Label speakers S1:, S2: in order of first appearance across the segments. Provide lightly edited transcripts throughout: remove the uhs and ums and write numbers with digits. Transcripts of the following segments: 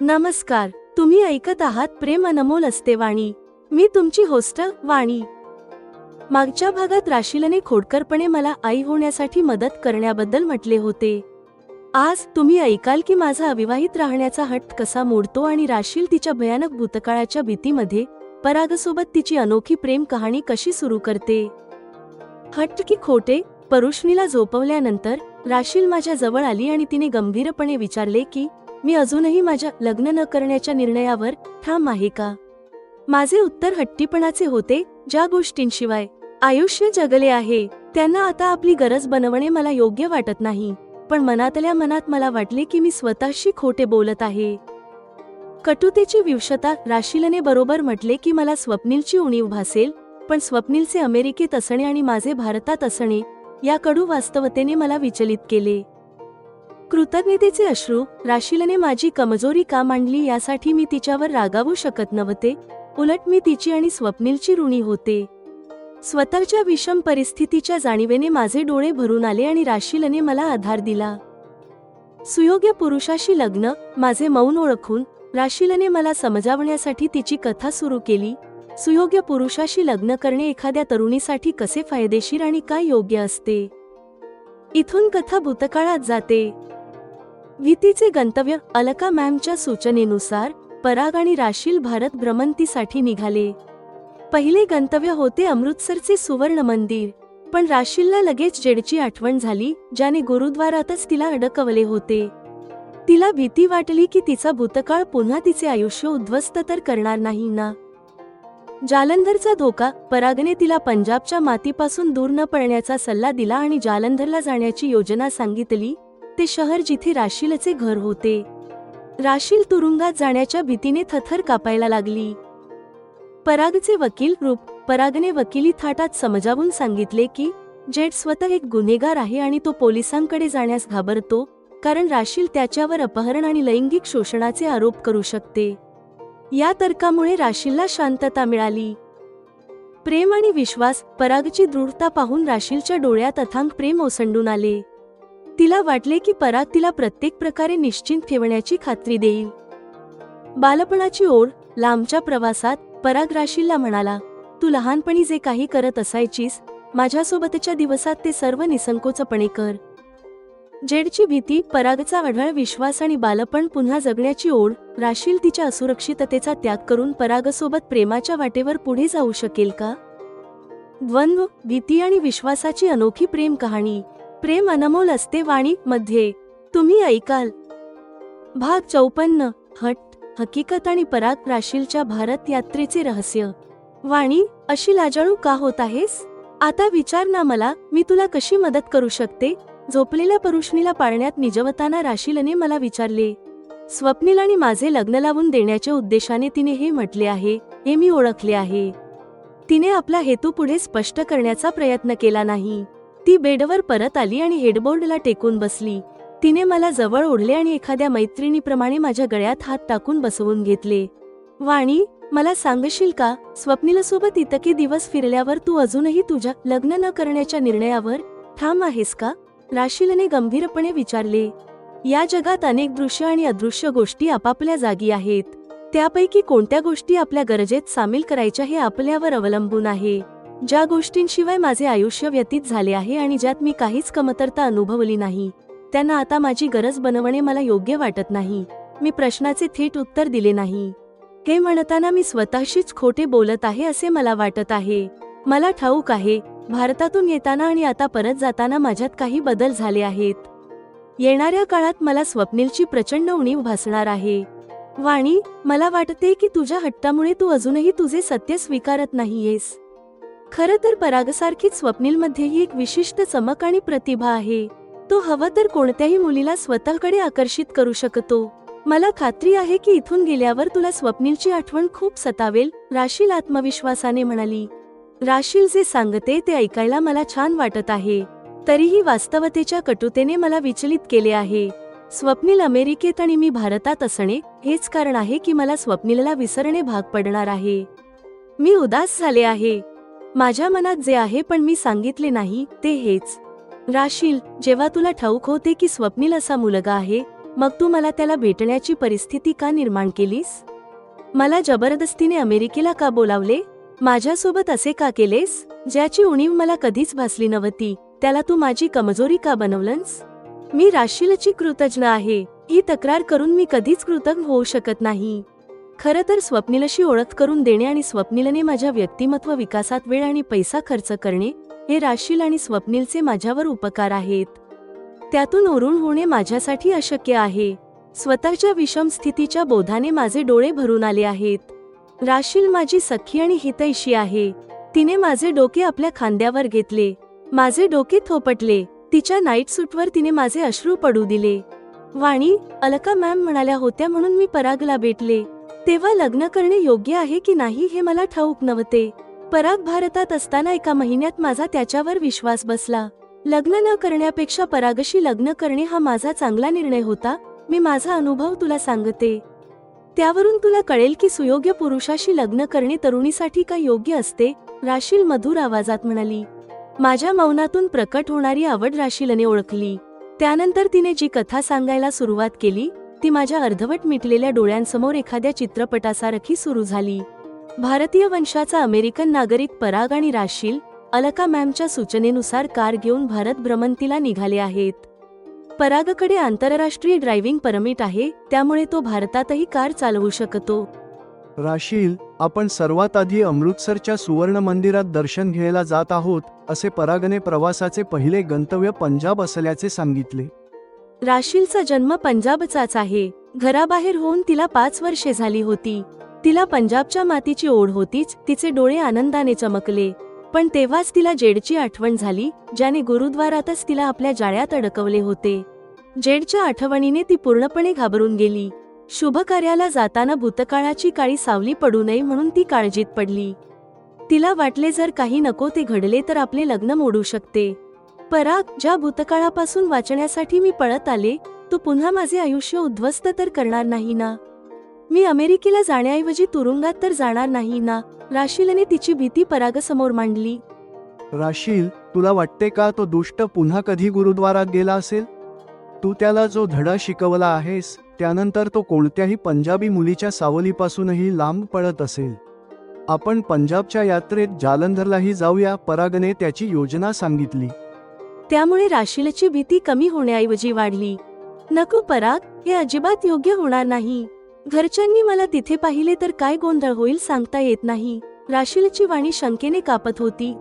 S1: नमस्कार, तुम्ही ऐकत आहात प्रेम अनमोल असते वाणी. मी तुमची होस्ट वाणी. मागच्या भागात राशीलने खोडकरपणे मला आई होण्यासाठी मदत करण्याबद्दल म्हटले होते. आज तुम्ही ऐकाल की माझा अविवाहित राहण्याचा हट्ट कसा मोडतो आणि राशील तिच्या भयानक भूतकाळाच्या भीतीमध्ये परागसोबत तिची अनोखी प्रेम कहाणी कशी सुरू करते. हट्ट की खोटे. परुष्णीला झोपवल्यानंतर राशील माझ्या जवळ आली आणि तिने गंभीरपणे विचारले की मी अजूनही माझ्या लग्न न करण्याच्या निर्णयावर ठाम आहे का. माझे उत्तर हट्टीपणाचे होते. ज्या गोष्टींशिवाय आयुष्य जगले आहे त्यांना आता आपली गरज बनवणे मला योग्य वाटत नाही. पण मनातल्या मनात मला वाटले की मी स्वतःशी खोटे बोलत आहे. कटुतेची विवशता. राशीलने बरोबर म्हटले की मला स्वप्नीलची उणीव भासेल, पण स्वप्नीलचे अमेरिकेत असणे आणि माझे भारतात असणे या कडू वास्तवतेने मला विचलित केले. कृतज्ञतेचे अश्रू. राशीलने माझी कमजोरी का मांडली यासाठी मी तिच्यावर रागावू शकत नव्हते. उलट मी तिची आणि स्वप्नीलची ऋणी होते. स्वतःच्या विषम परिस्थितीच्या जाणीवेने माझे डोळे भरून आले आणि राशीलने मला आधार दिला. सुयोग्य पुरुषाशी लग्न. माझे मौन ओळखून राशीलने मला समजावण्यासाठी तिची कथा सुरू केली. सुयोग्य पुरुषाशी लग्न करणे एखाद्या तरुणीसाठी कसे फायदेशीर आणि काय योग्य असते. इथून कथा भूतकाळात जाते. भीतीचे गंतव्य. अलका मॅमच्या सूचनेनुसार पराग आणि राशील भारत भ्रमंतीसाठी निघाले. पहिले गंतव्य होते अमृतसरचे सुवर्ण मंदिर, पण राशीलला लगेच जेडची आठवण झाली, ज्याने गुरुद्वारातच तिला अडकवले होते. तिला भीती वाटली की तिचा भूतकाळ पुन्हा तिचे आयुष्य उद्ध्वस्त तर करणार नाही ना. जालंधरचा धोका. परागने तिला पंजाबच्या मातीपासून दूर न पळण्याचा सल्ला दिला आणि जालंधरला जाण्याची योजना सांगितली, ते शहर जिथे राशीलचे घर होते. राशील तुरुंगात जाण्याच्या भीतीने थरथर कापायला लागली. परागचे वकील रूप. परागने वकिली थाटात समजावून सांगितले की जेड स्वतः एक गुन्हेगार आहे आणि तो पोलिसांकडे जाण्यास घाबरतो, कारण राशील त्याच्यावर अपहरण आणि लैंगिक शोषणाचे आरोप करू शकते. या तर्कामुळे राशीलला शांतता मिळाली. प्रेम आणि विश्वास. परागची दृढता पाहून राशीलच्या डोळ्यात अथांग प्रेम ओसंडून आले. तिला वाटले की पराग तिला प्रत्येक प्रकारे निश्चिंत ठेवण्याची खात्री देईल. बालपणाची ओढ. लांबच्या प्रवासात पराग राशीलला म्हणाला, तू लहानपणी जे काही करत असायचीस, माझ्यासोबतच्या दिवसात ते सर्व निसंकोचपणे कर. जेडची भीती. परागचा अढळ विश्वास आणि बालपण पुन्हा जगण्याची ओढ. राशील तिच्या असुरक्षिततेचा त्याग करून परागसोबत प्रेमाच्या वाटेवर पुढे जाऊ शकेल का. द्वंद्व. भीती आणि विश्वासाची अनोखी प्रेम कहाणी. प्रेम अनमोल असते वाणी मध्ये तुम्ही ऐकाल भाग 54. हट्ट, हकीकत आणि पराग. राशीलच्या भारत यात्रेचे रहस्य. वाणी, अशी लाजाळू का होत आहेस. आता विचार ना मला, मी तुला कशी मदत करू शकते. झोपलेल्या परुष्णीला पाळण्यात निजवताना राशीलने मला विचारले. स्वप्नील आणि माझे लग्न लावून देण्याच्या उद्देशाने तिने हे म्हटले आहे, हे मी ओळखले आहे. तिने आपला हेतू पुढे स्पष्ट करण्याचा प्रयत्न केला नाही. ती बेडवर परत आली आणि हेडबोर्डला टेकून बसली. तिने मला जवळ ओढले आणि एखाद्या मैत्रिणीप्रमाणे माझ्या गळ्यात हात टाकून बसवून घेतले. वाणी, मला सांगशील का, स्वप्नीलसोबत इतके दिवस फिरल्यावर तू अजूनही तुझ्या लग्न न करण्याच्या निर्णयावर ठाम आहेस का. राशीलने गंभीरपणे विचारले. या जगात अनेक दृश्य आणि अदृश्य गोष्टी आपापल्या जागी आहेत. त्यापैकी कोणत्या गोष्टी आपल्या गरजेत सामील करायच्या हे आपल्यावर अवलंबून आहे. ज्या गोष्टींशिवाय माझे आयुष्य व्यतीत झाले आहे आणि ज्यात मी काहीच कमतरता अनुभवली नाही, त्यांना आता माझी गरज बनवणे मला योग्य वाटत नाही. मी प्रश्नाचे थेट उत्तर दिले नाही. हे म्हणताना मी स्वतःशीच खोटे बोलत आहे असे मला वाटत आहे. मला ठाऊक आहे, भारतातून येताना आणि आता परत जाताना माझ्यात काही बदल झाले आहेत. येणाऱ्या काळात मला स्वप्नीलची प्रचंड उणीव भासणार आहे. वाणी, मला वाटते की तुझ्या हट्टामुळे तू अजूनही तुझे सत्य स्वीकारत नाहीयेस. खरं तर परागसारखीच स्वप्नीलमध्येही एक विशिष्ट चमक आणि प्रतिभा आहे. तो हवा तर कोणत्याही मुलीला स्वतःकडे आकर्षित करू शकतो. मला खात्री आहे की इथून गेल्यावर तुला स्वप्नीलची आठवण खूप सतावेल, राशील आत्मविश्वासाने म्हणाली. राशील जे सांगते ते ऐकायला मला छान वाटत आहे, तरीही वास्तवतेच्या कटुतेने मला विचलित केले आहे. स्वप्नील अमेरिकेत आणि मी भारतात असणे हेच कारण आहे की मला स्वप्नीलला विसरणे भाग पडणार आहे. मी उदास झाले आहे. माझ्या मनात जे आहे पण मी सांगितले नाही ते हेच. राशील, जेव्हा तुला ठाऊक होते की स्वप्नील असा मुलगा आहे, मग तू मला त्याला भेटण्याची परिस्थिती का निर्माण केलीस? मला जबरदस्तीने अमेरिकेला का बोलावले? माझ्यासोबत असे का केलेस? ज्याची उणीव मला कधीच भासली नव्हती त्याला तू माझी कमजोरी का बनवलंस? मी राशीलची कृतज्ञ आहे. ही तक्रार करून मी कधीच कृतज्ञ होऊ शकत नाही. खरं तर स्वप्नीलशी ओळख करून देणे आणि स्वप्नीलने माझ्या व्यक्तिमत्व विकासात वेळ आणि पैसा खर्च करणे हे राशील आणि स्वप्नीलचे माझ्यावर उपकार आहेत. त्यातून ओरून होणे माझ्यासाठी अशक्य आहे. स्वतःच्या विषम स्थितीच्या बोधाने माझे डोळे भरून आले आहेत. राशील माझी सखी आणि हितैषी आहे. तिने माझे डोके आपल्या खांद्यावर घेतले, माझे डोके थोपटले. तिच्या नाईट सूटवर तिने माझे अश्रू पडू दिले. वाणी, अलका मॅम म्हणाल्या होत्या म्हणून मी परागला भेटले. तेव्हा लग्न करणे योग्य आहे की नाही हे मला ठाऊक नव्हते. पराग भारतात असताना एका महिन्यात माझा त्याच्यावर विश्वास बसला. लग्न न करण्यापेक्षा परागशी लग्न करणे हा माझा चांगला निर्णय होता. मी माझा अनुभव तुला सांगते, त्यावरून तुला कळेल की सुयोग्य पुरुषाशी लग्न करणे तरुणीसाठी का योग्य असते. राशील मधुर आवाजात म्हणाली. माझ्या मौनातून प्रकट होणारी आवड राशीलने ओळखली. त्यानंतर तिने जी कथा सांगायला सुरुवात केली ती माझ्या अर्धवट मिटलेल्या डोळ्यांसमोर एखाद्या चित्रपटासारखी सुरू झाली. भारतीय वंशाचा अमेरिकन नागरिक पराग आणि राशील अलका मॅमच्या सूचनेनुसार कार घेऊन भारत भ्रमंतीला निघाले आहेत. परागकडे आंतरराष्ट्रीय ड्रायव्हिंग परमिट आहे, त्यामुळे तो भारतातही कार चालवू शकतो.
S2: राशील, आपण सर्वात आधी अमृतसरच्या सुवर्ण मंदिरात दर्शन घ्यायला जात आहोत, असे परागने प्रवासाचे पहिले गंतव्य पंजाब असल्याचे सांगितले.
S1: राशीलचा जन्म पंजाबचाच आहे. घराबाहेर होऊन तिला 5 वर्षे झाली होती. तिला पंजाबच्या मातीची ओढ होतीच. तिचे डोळे आनंदाने चमकले. पण तेव्हाच तिला जेडची आठवण झाली, ज्याने गुरुद्वारातच तिला आपल्या जाळ्यात अडकवले होते. जेडच्या आठवणीने ती पूर्णपणे घाबरून गेली. शुभ कार्याला जाताना भूतकाळाची काळी सावली पडू नये म्हणून ती काळजीत पडली. तिला वाटले जर काही नको ते घडले तर आपले लग्न मोडू शकते. पराग, ज्या भूतकाळापासून वाचण्यासाठी मी पळत आले, तो पुन्हा माझे आयुष्य उद्ध्वस्त तर करणार नाही ना? मी अमेरिकेला जाण्याऐवजी तुरुंगात तर जाणार नाही ना? राशीलने तिची भीती परागसमोर मांडली.
S2: राशील, तुला वाटते का तो दुष्ट पुन्हा कधी गुरुद्वारात गेला असेल? तू त्याला जो धडा शिकवला आहेस त्यानंतर तो कोणत्याही पंजाबी मुलीच्या सावलीपासूनही लांब पळत असेल. आपण पंजाबच्या यात्रेत जालंधरलाही जाऊया, परागने त्याची योजना सांगितली.
S1: त्यामुळे राशीलची भीती कमी होण्याऐवजी वाढली. नको पराग, हे अजिबात योग्य होणार नाही. घरच्यांनी मला तिथे पाहिले तर काय गोंधळ होईल सांगता येत नाही. राशीलची वाणी शंकेने कापत होती.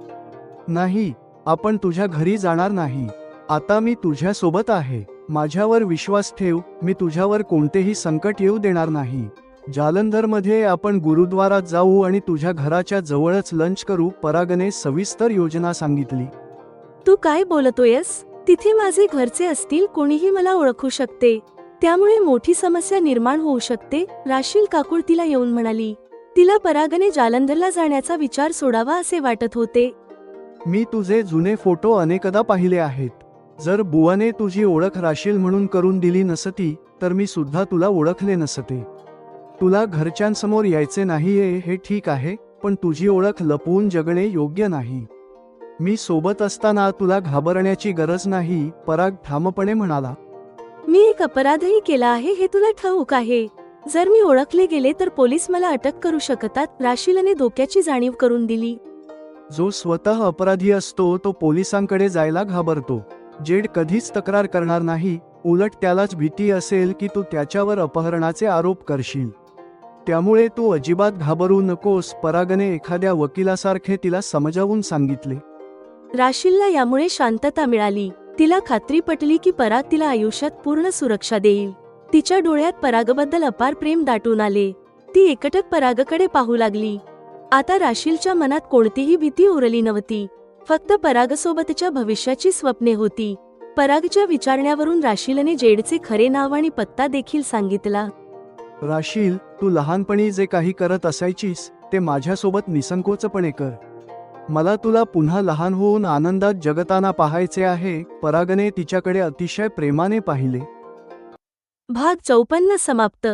S2: नाही, आपण तुझ्या घरी जाणार नाही. आता मी तुझ्या सोबत आहे. माझ्यावर विश्वास ठेव, मी तुझ्यावर कोणतेही संकट येऊ देणार नाही. जालंधरमध्ये आपण गुरुद्वारात जाऊ आणि तुझ्या घराच्या जवळच लंच करू, परागने सविस्तर योजना सांगितली.
S1: तू काय बोलतोयस? तिथे माझे घरचे असतील, कोणीही मला ओळखू शकते. त्यामुळे मोठी समस्या निर्माण होऊ शकते, राशील काकुळतीला येऊन म्हणाली. तिला परागने जालंधरला जाण्याचा विचार सोडावा असे वाटत होते.
S2: मी तुझे जुने फोटो अनेकदा पाहिले आहेत. जर बुवाने तुझी ओळख राशील म्हणून करून दिली नसती तर मी सुद्धा तुला ओळखले नसते. तुला घरच्यांसमोर यायचे नाहीये हे ठीक आहे, पण तुझी ओळख लपवून जगणे योग्य नाही. मी सोबत असताना तुला घाबरण्याची गरज नाही, पराग ठामपणे म्हणाला.
S1: मी एक अपराधही केला आहे हे तुला ठाऊक आहे. जर मी ओळखले गेले तर पोलीस मला अटक करू शकतात, राशीलने धोक्याची जाणीव करून दिली.
S2: जो स्वतः अपराधी असतो तो पोलिसांकडे जायला घाबरतो. जेड कधीच तक्रार करणार नाही, उलट त्यालाच भीती असेल की तू त्याच्यावर अपहरणाचे आरोप करशील. त्यामुळे तू अजिबात घाबरू नकोस, परागने एखाद्या वकिलासारखे तिला समजावून सांगितले.
S1: राशीलला यामुळे शांतता मिळाली. तिला खात्री पटली की पराग तिला आयुष्यात पूर्ण सुरक्षा देईल. तिच्या डोळ्यात परागबद्दल अपार प्रेम दाटून आले. ती एकटक परागकडे पाहू लागली. आता राशीलच्या मनात कोणतीही भीती उरली नव्हती, फक्त परागसोबतच्या भविष्याची स्वप्ने होती. परागच्या विचारण्यावरून राशीलने जेडचे खरे नाव आणि पत्ता देखील सांगितला.
S2: राशील, तू लहानपणी जे काही करत असायचीस ते माझ्यासोबत निसंकोचपणे कर. मला तुला पुन्हा लहान होऊन आनंदात जगताना पाहायचे आहे, परागने तिच्याकडे अतिशय प्रेमाने पाहिले.
S1: भाग 54 समाप्त.